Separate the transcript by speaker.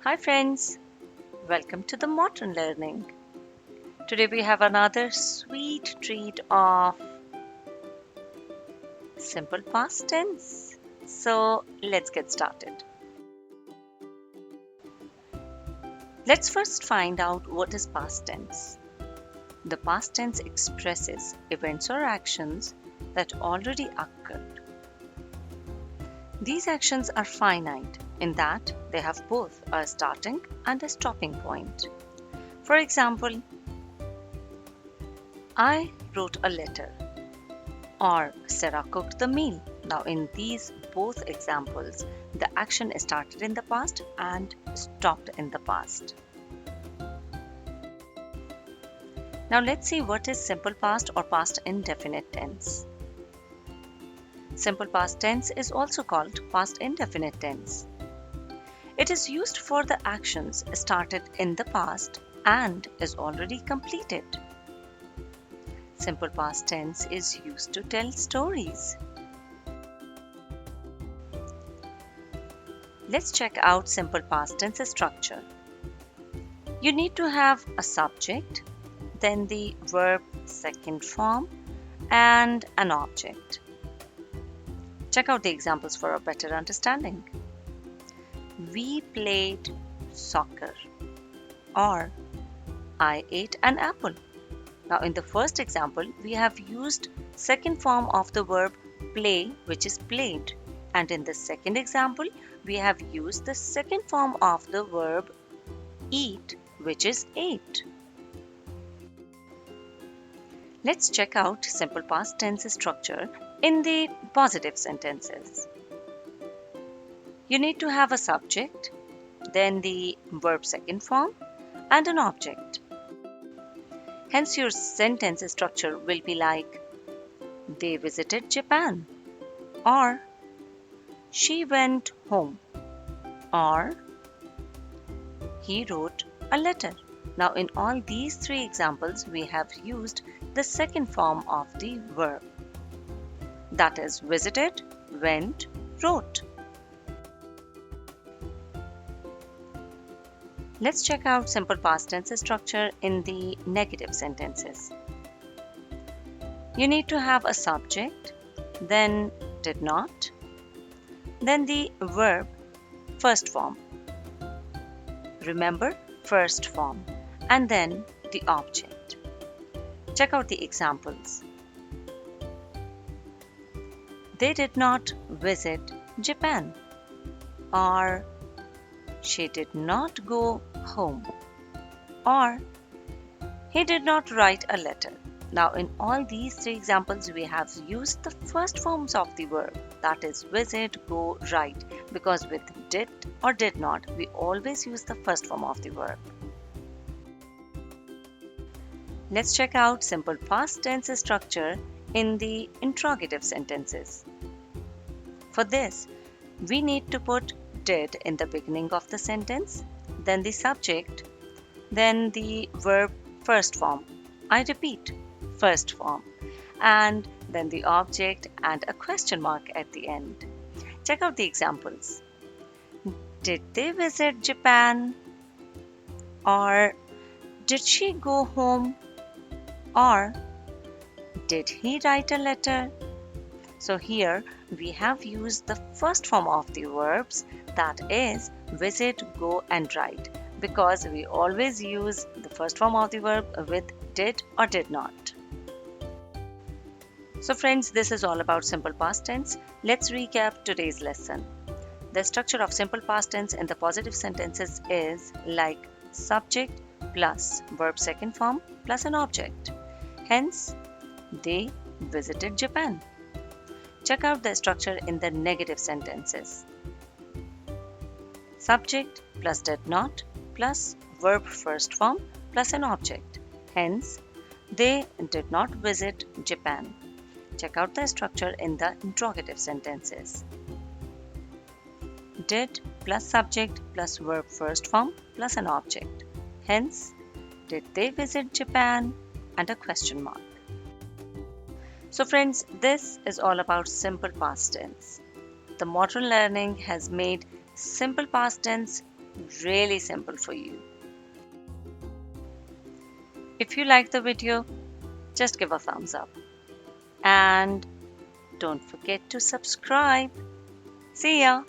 Speaker 1: Hi friends, welcome to the Modern Learning. Today we have another sweet treat of simple past tense. So let's get started. Let's first find out what is past tense. The past tense expresses events or actions that already occurred. These actions are finite in that they have both a starting and a stopping point. For example, I wrote a letter, or Sarah cooked the meal. Now, in these both examples, the action is started in the past and stopped in the past. Now, let's see what is simple past or past indefinite tense. Simple past tense is also called past indefinite tense. It is used for the actions started in the past and is already completed. Simple past tense is used to tell stories. Let's check out simple past tense structure. You need to have a subject, then the verb second form, and an object. Check out the examples for a better understanding. We played soccer, or I ate an apple. Now, in the first example, we have used second form of the verb play, which is played. And in the second example, we have used the second form of the verb eat, which is ate. Let's check out simple past tense structure in the positive sentences. You need to have a subject, then the verb second form, and an object. Hence, your sentence structure will be like, they visited Japan, or she went home, or he wrote a letter. Now, in all these three examples, we have used the second form of the verb. That is, visited, went, wrote. Let's check out simple past tense structure in the negative sentences. You need to have a subject, then did not, then the verb first form. Remember, first form, and then the object. Check out the examples. They did not visit Japan, or she did not go home, or he did not write a letter. Now, in all these three examples, we have used the first forms of the verb, that is visit, go, write, because with did or did not, we always use the first form of the verb. Let's check out simple past tense structure in the interrogative sentences. For this, we need to put did in the beginning of the sentence, then the subject, then the verb first form. I repeat, first form, and then the object and a question mark at the end. Check out the examples. Did they visit Japan? Or did she go home? Or did he write a letter? So here we have used the first form of the verbs, that is visit, go, and write, because we always use the first form of the verb with did or did not. So friends, this is all about simple past tense. Let's recap today's lesson. The structure of simple past tense in the positive sentences is like subject plus verb second form plus an object. Hence, they visited Japan. Check out the structure in the negative sentences. Subject plus did not plus verb first form plus an object. Hence, they did not visit Japan. Check out the structure in the interrogative sentences. Did plus subject plus verb first form plus an object. Hence, did they visit Japan? And a question mark. So friends, this is all about simple past tense. The modern learning has made simple past tense really simple for you. If you like the video, just give a thumbs up. And don't forget to subscribe. See ya!